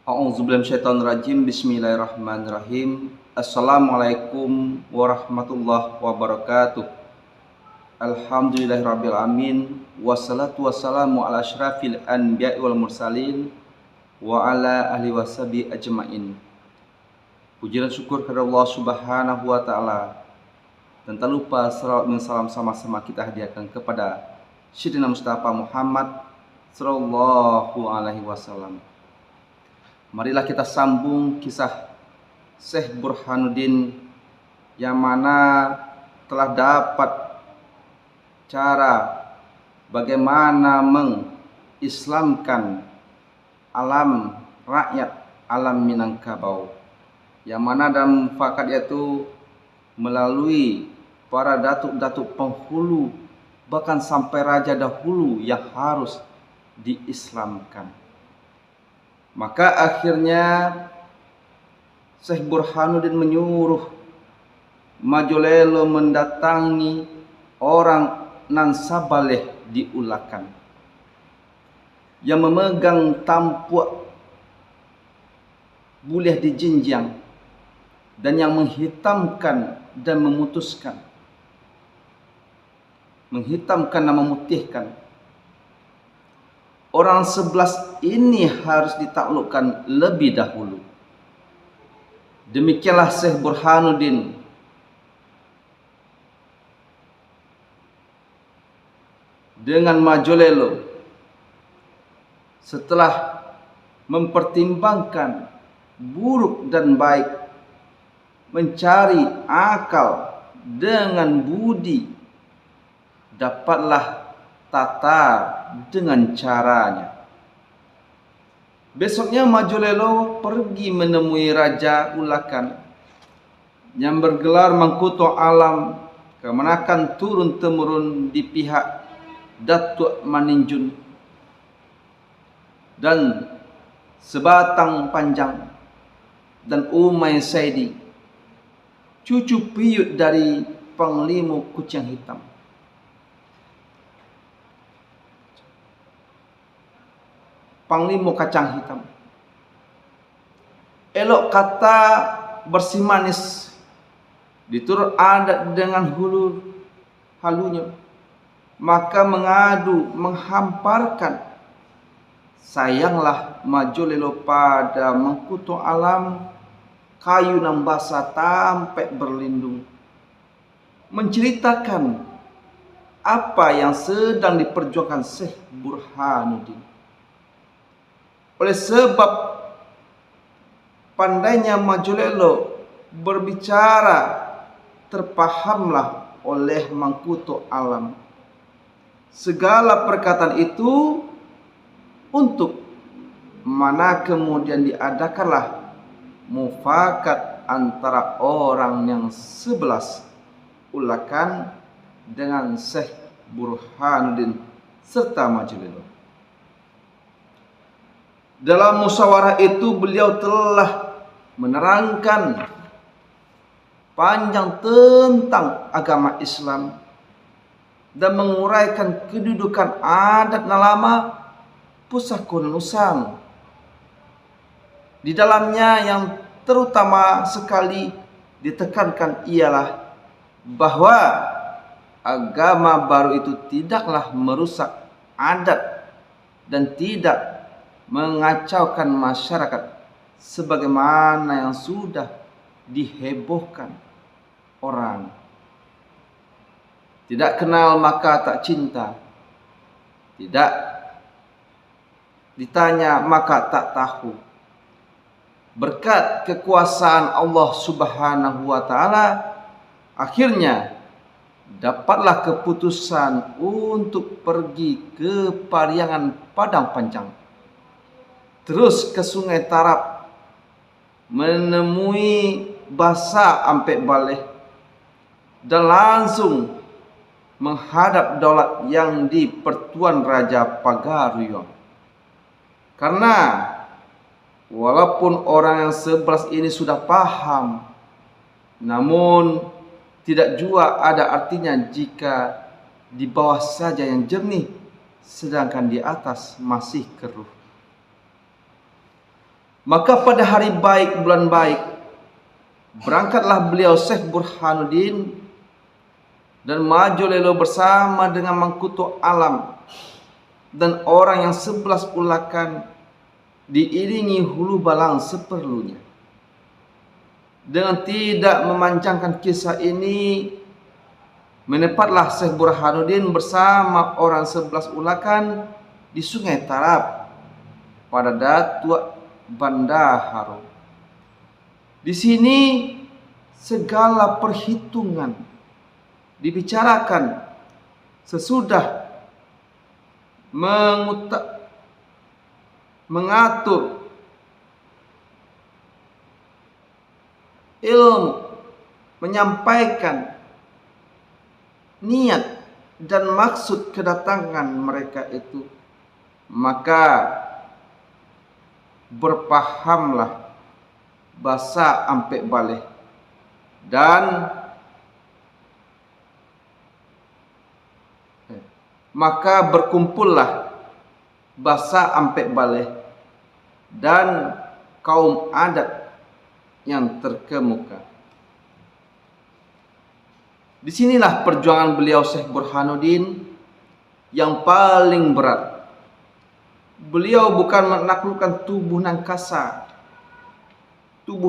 A'udzubillahi minasyaitonirrajim. Bismillahirrahmanirrahim. Assalamualaikum warahmatullahi wabarakatuh. Alhamdulillahirabbil alamin. Wassalatu wassalamu ala asyrafil anbiya'i wal mursalin wa ala ahli washabi ajmain. Puji dan syukur kepada Allah Subhanahu wa taala. Dan tak lupa salawat dan salam sama-sama kita hadiahkan kepada Sayyidina Mustafa Muhammad sallallahu alaihi wasallam. Marilah kita sambung kisah Syekh Burhanuddin yang mana telah dapat cara bagaimana mengislamkan alam rakyat, alam Minangkabau, yang mana dalam fakat yaitu melalui para datuk-datuk penghulu, bahkan sampai raja dahulu yang harus diislamkan. Maka akhirnya Syekh Burhanuddin menyuruh Majolelo mendatangi orang nan Sabaleh di Ulakan yang memegang tampuak boleh dijinjang dan yang menghitamkan dan memutuskan, menghitamkan dan memutihkan. Orang 11 ini harus ditaklukkan lebih dahulu. Demikianlah Syekh Burhanuddin dengan Majolelo setelah mempertimbangkan buruk dan baik, mencari akal dengan budi, dapatlah tata dengan caranya. Besoknya Majolelo pergi menemui Raja Ulakan yang bergelar Mangkuto Alam, kemenakan turun-temurun di pihak Datuk Maninjun, dan Sebatang Panjang dan Umay Saidi, cucu piyut dari Panglima Kucing Hitam. Panglima Kacang Hitam. Elok kata bersih manis, diturut adat dengan halunya, maka mengadu, menghamparkan. Sayanglah Majolelo pada Mangkuto Alam, kayu nan basah tampek berlindung, menceritakan apa yang sedang diperjuangkan Syekh Burhanuddin. Oleh sebab pandainya Majolelo berbicara, terpahamlah oleh Mangkuto Alam segala perkataan itu, untuk mana kemudian diadakanlah mufakat antara orang yang 11 Ulakan dengan Syekh Burhanuddin serta Majolelo. Dalam musyawarah itu beliau telah menerangkan panjang tentang agama Islam dan menguraikan kedudukan adat nalama pusaka Nusang. Di dalamnya yang terutama sekali ditekankan ialah bahwa agama baru itu tidaklah merusak adat dan tidak mengacaukan masyarakat sebagaimana yang sudah dihebohkan orang. Tidak kenal maka tak cinta, tidak ditanya maka tak tahu. Berkat kekuasaan Allah Subhanahu wa taala, akhirnya dapatlah keputusan untuk pergi ke Pariangan Padang Panjang, terus ke Sungai Tarap, menemui Basa Ampek Baleh, dan langsung menghadap daulat yang di Pertuan Raja Pagaruyung. Karena walaupun orang yang 11 ini sudah paham, namun tidak juga ada artinya jika di bawah saja yang jernih, sedangkan di atas masih keruh. Maka pada hari baik, bulan baik, berangkatlah beliau Syekh Burhanuddin dan maju lelo bersama dengan Mangkuto Alam dan orang yang 11 ulakan, diiringi hulu balang seperlunya. Dengan tidak memanjangkan kisah ini, menempatlah Syekh Burhanuddin bersama orang 11 ulakan di Sungai Tarap pada Datua Bandaharo. Di sini segala perhitungan dibicarakan sesudah mengatur ilmu, menyampaikan niat dan maksud kedatangan mereka itu, maka berpahamlah basa ampe baleh dan maka berkumpullah basa ampe baleh dan kaum adat yang terkemuka. Disinilah perjuangan beliau Syekh Burhanuddin yang paling berat. Beliau bukan menaklukkan tubuh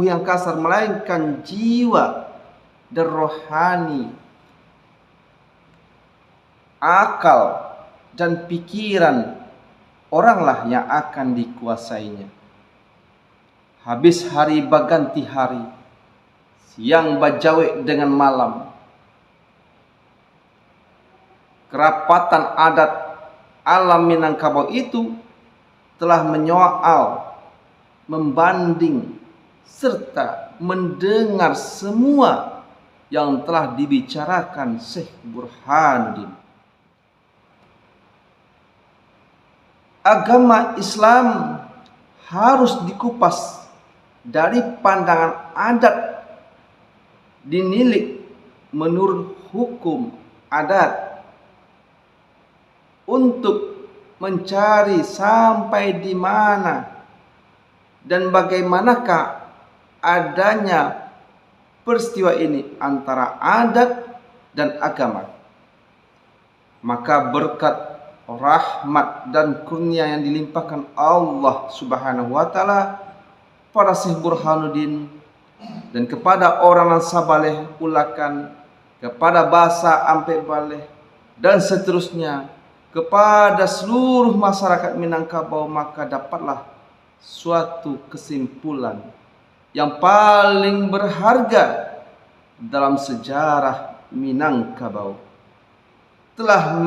yang kasar, melainkan jiwa dan rohani, akal dan pikiran oranglah yang akan dikuasainya. Habis hari baganti hari, siang bajawe dengan malam, kerapatan adat alam Minangkabau itu telah menyoal, membanding, serta mendengar semua yang telah dibicarakan Syekh Burhanuddin. Agama Islam harus dikupas dari pandangan adat, dinilik menurut hukum adat, untuk mencari sampai di mana dan bagaimanakah adanya peristiwa ini antara adat dan agama. Maka berkat rahmat dan kurnia yang dilimpahkan Allah Subhanahu wa taala pada Syekh Burhanuddin dan kepada orang Sabaleh ulakan, kepada basa ampe baleh dan seterusnya, kepada seluruh masyarakat Minangkabau, maka dapatlah suatu kesimpulan yang paling berharga dalam sejarah Minangkabau, telah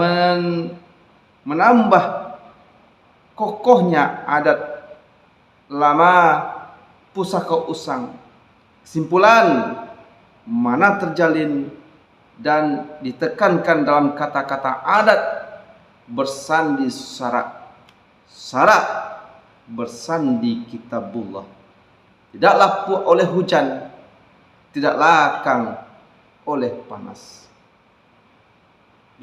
menambah kokohnya adat lama pusaka usang. Kesimpulan mana terjalin dan ditekankan dalam kata-kata adat bersandi syarak bersandi kitabullah, tidak lapu oleh hujan, tidak lakang oleh panas.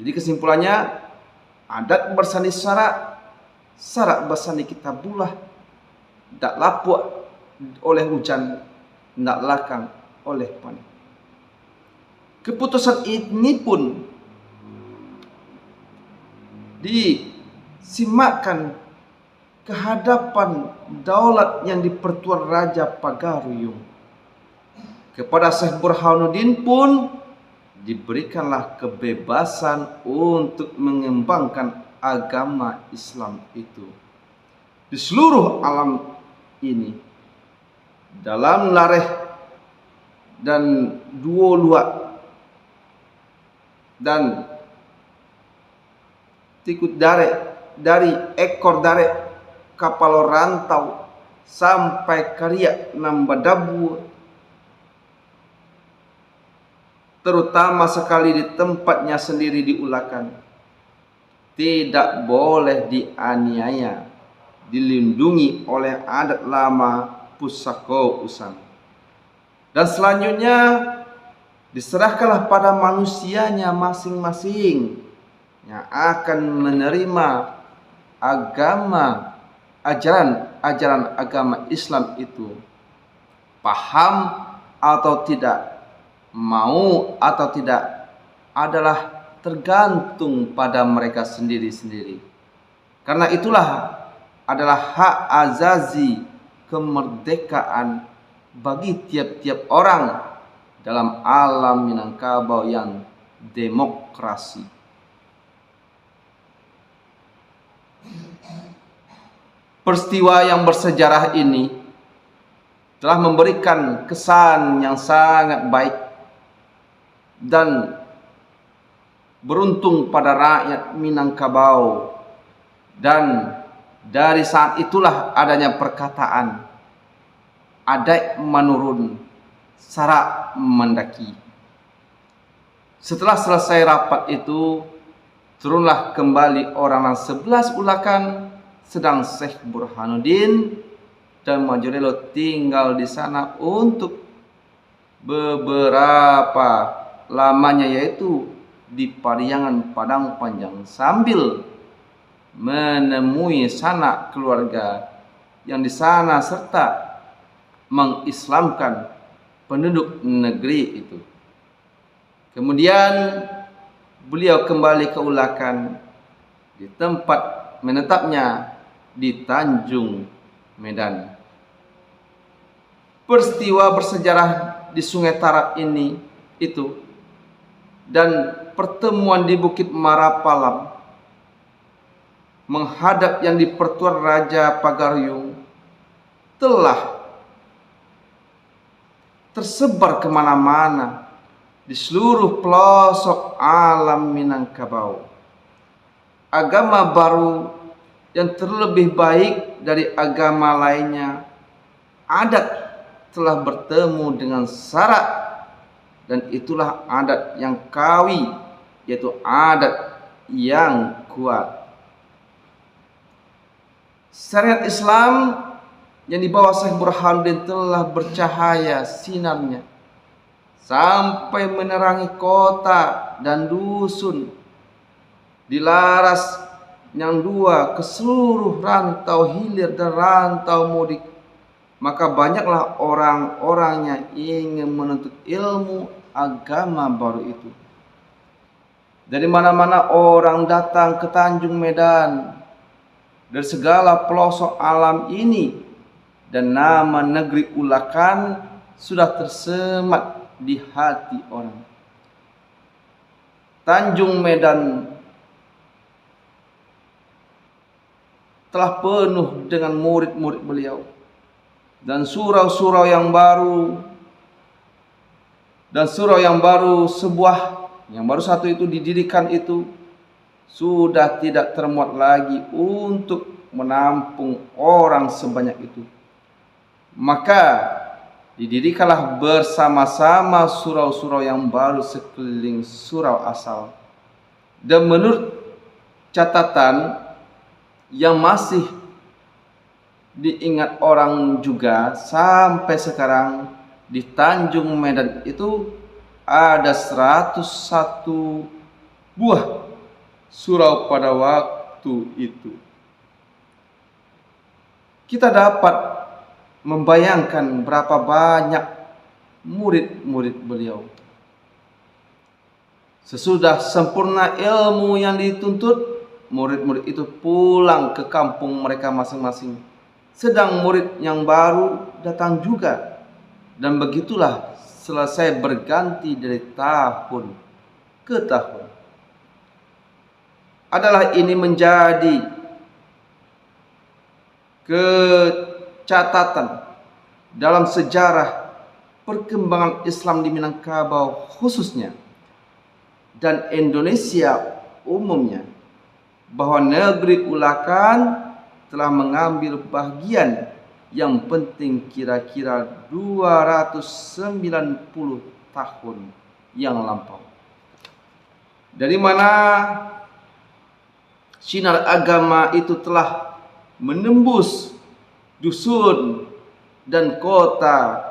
Jadi kesimpulannya, adat bersandi syarak bersandi kitabullah, tidak lapu oleh hujan, tidak lakang oleh panas. Keputusan ini pun disimakkan kehadapan daulat yang dipertuan Raja Pagaruyung. Kepada Syekh Burhanuddin pun diberikanlah kebebasan untuk mengembangkan agama Islam itu di seluruh alam ini, dalam lareh dan duo luak dan tikut dare, dari ekor dare kapal rantau sampai karya nambadabu, terutama sekali di tempatnya sendiri diulakan, tidak boleh dianiaya, dilindungi oleh adat lama pusako usang. Dan selanjutnya diserahkanlah pada manusianya masing-masing yang akan menerima agama ajaran ajaran agama Islam itu, paham atau tidak, mau atau tidak, adalah tergantung pada mereka sendiri-sendiri. Karena itulah adalah hak azazi kemerdekaan bagi tiap-tiap orang dalam alam Minangkabau yang demokrasi. Peristiwa yang bersejarah ini telah memberikan kesan yang sangat baik dan beruntung pada rakyat Minangkabau, dan dari saat itulah adanya perkataan adai menurun, sara mendaki. Setelah selesai rapat itu, turunlah kembali orang 11 ulakan, sedang Syekh Burhanuddin dan Majorelo tinggal di sana untuk beberapa lamanya, yaitu di Pariangan Padang Panjang, sambil menemui sanak keluarga yang di sana serta mengislamkan penduduk negeri itu. Kemudian beliau kembali ke Ulakan di tempat menetapnya di Tanjung Medan. Peristiwa bersejarah di Sungai Tarap ini itu dan pertemuan di Bukit Marapalam menghadap yang di Pertuan Raja Pagaryung telah tersebar kemana-mana di seluruh pelosok alam Minangkabau. Agama baru yang terlebih baik dari agama lainnya, adat telah bertemu dengan syarat, dan itulah adat yang kawi, yaitu adat yang kuat. Syariat Islam yang dibawa Syekh Burhanuddin telah bercahaya sinarnya sampai menerangi kota dan dusun, dilaras yang dua ke seluruh rantau hilir dan rantau mudik. Maka banyaklah orang-orang yang ingin menuntut ilmu agama baru itu. Dari mana-mana orang datang ke Tanjung Medan, dari segala pelosok alam ini, dan nama negeri Ulakan sudah tersemat di hati orang. Tanjung Medan telah penuh dengan murid-murid beliau, dan surau-surau yang baru, sebuah yang baru satu itu didirikan itu sudah tidak termuat lagi untuk menampung orang sebanyak itu. Maka didirikanlah bersama-sama surau-surau yang baru sekeliling surau asal. Dan menurut catatan yang masih diingat orang juga sampai sekarang, di Tanjung Medan itu ada 101 buah surau pada waktu itu. Kita dapat membayangkan berapa banyak murid-murid beliau. Sesudah sempurna ilmu yang dituntut, murid-murid itu pulang ke kampung mereka masing-masing. Sedang murid yang baru datang juga. Dan begitulah selesai berganti dari tahun ke tahun. Adalah ini menjadi kecatatan dalam sejarah perkembangan Islam di Minangkabau khususnya, dan Indonesia umumnya, bahwa negeri Ulakan telah mengambil bagian yang penting kira-kira 290 tahun yang lampau. Dari mana sinar agama itu telah menembus dusun dan kota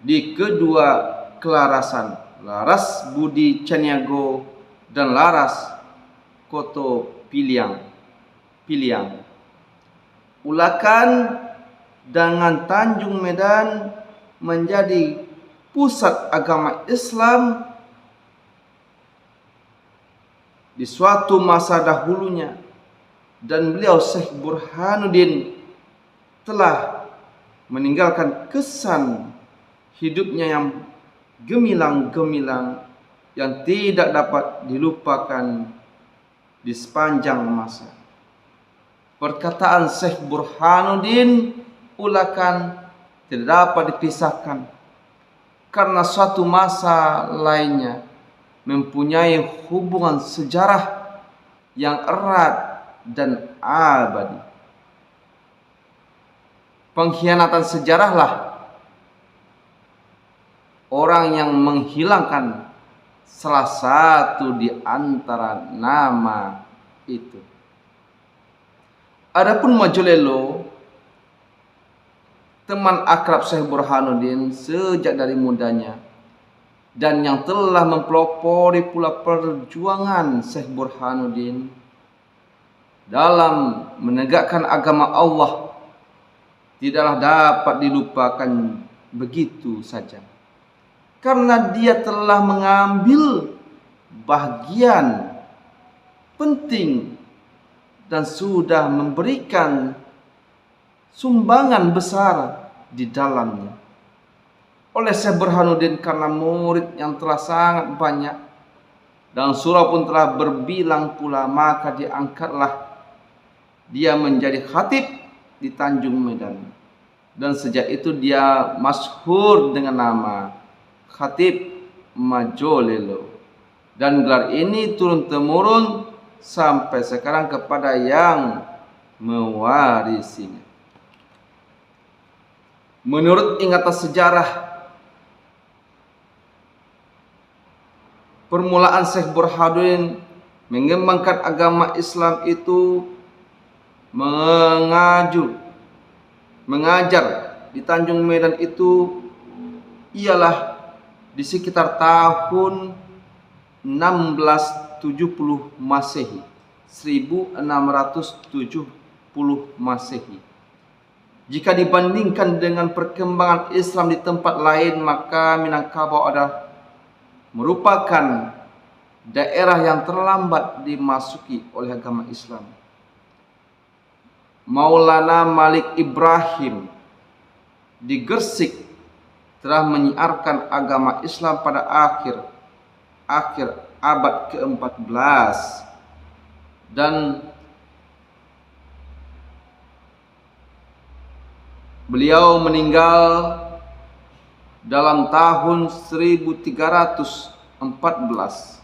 di kedua kelarasan, Laras Budi Caniago dan Laras Koto Piliang. Ulakan dengan Tanjung Medan menjadi pusat agama Islam di suatu masa dahulunya, dan beliau Syekh Burhanuddin telah meninggalkan kesan hidupnya yang gemilang-gemilang yang tidak dapat dilupakan di sepanjang masa. Perkataan Syekh Burhanuddin, ulakan, tidak dapat dipisahkan karena suatu masa lainnya mempunyai hubungan sejarah yang erat dan abadi. Pengkhianatan sejarahlah orang yang menghilangkan salah satu di antara nama itu. Adapun Majolelo, teman akrab Syekh Burhanuddin sejak dari mudanya, dan yang telah mempelopori pula perjuangan Syekh Burhanuddin dalam menegakkan agama Allah, tidaklah dapat dilupakan begitu saja, karena dia telah mengambil bagian penting dan sudah memberikan sumbangan besar di dalamnya. Oleh Syekh Burhanuddin, karena murid yang telah sangat banyak dan surau pun telah berbilang pula, maka diangkatlah dia menjadi khatib di Tanjung Medan, dan sejak itu dia masyhur dengan nama Khatib Majolelo, dan gelar ini turun temurun sampai sekarang kepada yang mewarisinya. Menurut ingatan sejarah, permulaan Syekh Burhanuddin mengembangkan agama Islam itu mengajar di Tanjung Medan itu ialah di sekitar tahun 1670 Masehi, 1670 Masehi. Jika dibandingkan dengan perkembangan Islam di tempat lain, maka Minangkabau adalah merupakan daerah yang terlambat dimasuki oleh agama Islam. Maulana Malik Ibrahim di Gresik telah menyiarkan agama Islam pada akhir abad ke-14, dan beliau meninggal dalam tahun 1314.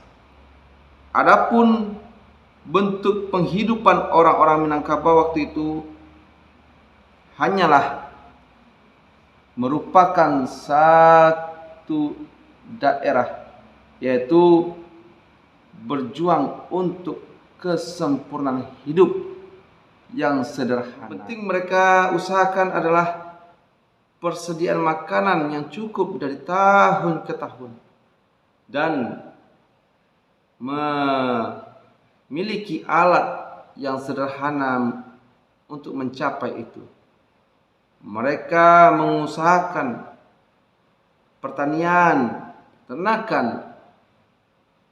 Adapun bentuk penghidupan orang-orang Minangkabau waktu itu hanyalah merupakan satu daerah, yaitu berjuang untuk kesempurnaan hidup yang sederhana. Penting mereka usahakan adalah persediaan makanan yang cukup dari tahun ke tahun, dan memiliki alat yang sederhana untuk mencapai itu. Mereka mengusahakan pertanian, ternakan.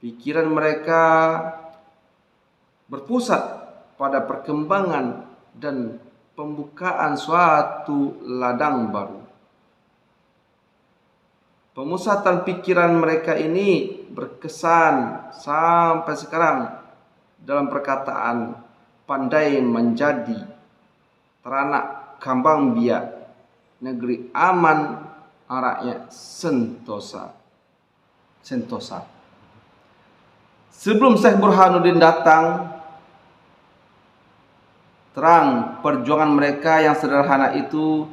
Pikiran mereka berpusat pada perkembangan dan pembukaan suatu ladang baru. Pemusatan pikiran mereka ini berkesan sampai sekarang dalam perkataan pandai menjadi teranak kambang biak, negeri aman, rakyat sentosa. Sebelum Syekh Burhanuddin datang, terang perjuangan mereka yang sederhana itu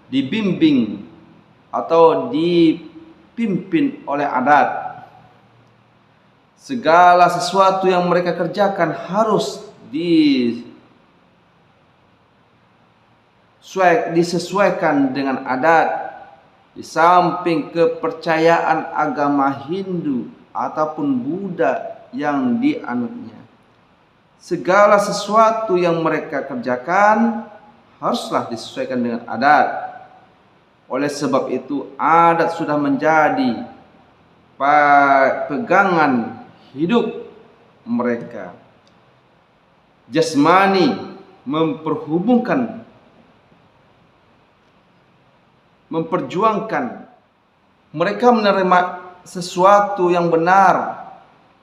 dibimbing atau dipimpin oleh adat. Segala sesuatu yang mereka kerjakan harus disesuaikan dengan adat, di samping kepercayaan agama Hindu ataupun Buddha yang dianutnya. Segala sesuatu yang mereka kerjakan haruslah disesuaikan dengan adat. Oleh sebab itu adat sudah menjadi pegangan hidup mereka. Jasmani memperjuangkan mereka menerima sesuatu yang benar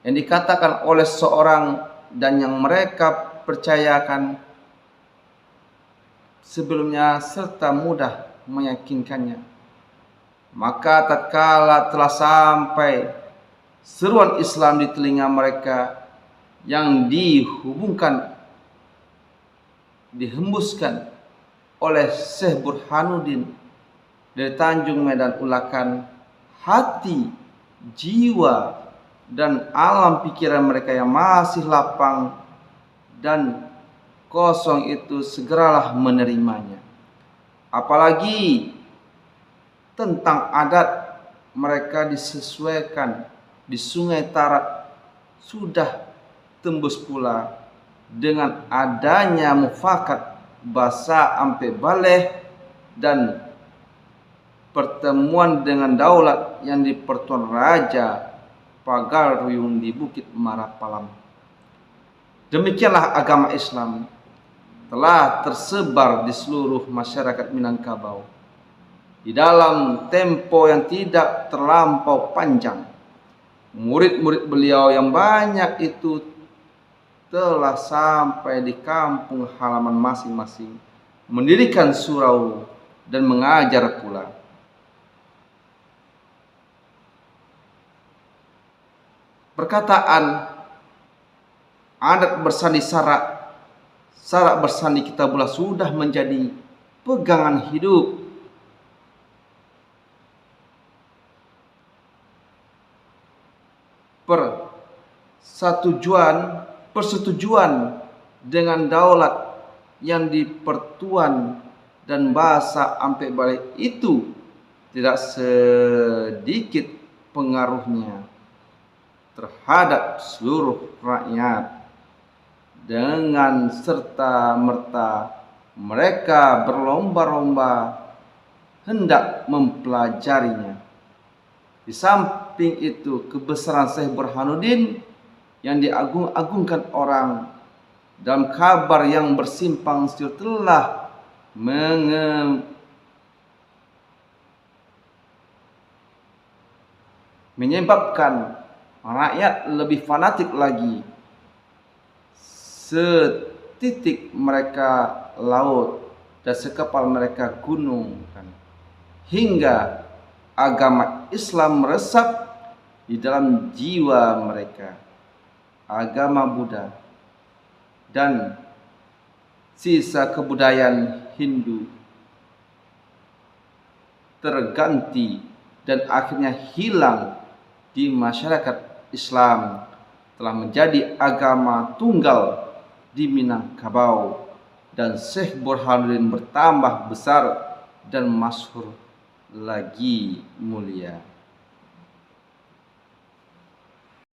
yang dikatakan oleh seorang dan yang mereka percayakan sebelumnya serta mudah meyakinkannya. Maka tatkala telah sampai seruan Islam di telinga mereka yang dihembuskan oleh Syekh Burhanuddin dari Tanjung Medan Ulakan, hati, jiwa, dan alam pikiran mereka yang masih lapang dan kosong itu segeralah menerimanya. Apalagi tentang adat mereka disesuaikan di Sungai Tarat sudah tembus pula dengan adanya mufakat Basa Ampe Baleh dan pertemuan dengan daulat yang di Pertuan Raja Pagar Ruyung di Bukit Marapalam. Demikianlah agama Islam telah tersebar di seluruh masyarakat Minangkabau di dalam tempo yang tidak terlampau panjang. Murid-murid beliau yang banyak itu telah sampai di kampung halaman masing-masing, mendirikan surau dan mengajar pula. Perkataan adat bersandi sarak bersandi kitabullah sudah menjadi pegangan hidup. Persetujuan dengan daulat yang di Pertuan dan Basa Ampe Baleh itu tidak sedikit pengaruhnya terhadap seluruh rakyat. Dengan serta merta mereka berlomba-lomba hendak mempelajarinya. Di samping itu kebesaran Syekh Burhanuddin yang diagung-agungkan orang dalam kabar yang bersimpang siur telah menyebabkan rakyat lebih fanatik lagi. Setitik mereka laut dan sekepal mereka gunung, hingga agama Islam meresap di dalam jiwa mereka. Agama Buddha dan sisa kebudayaan Hindu terganti dan akhirnya hilang di masyarakat Islam, telah menjadi agama tunggal di Minangkabau, dan Syekh Burhanuddin bertambah besar dan masyhur lagi mulia.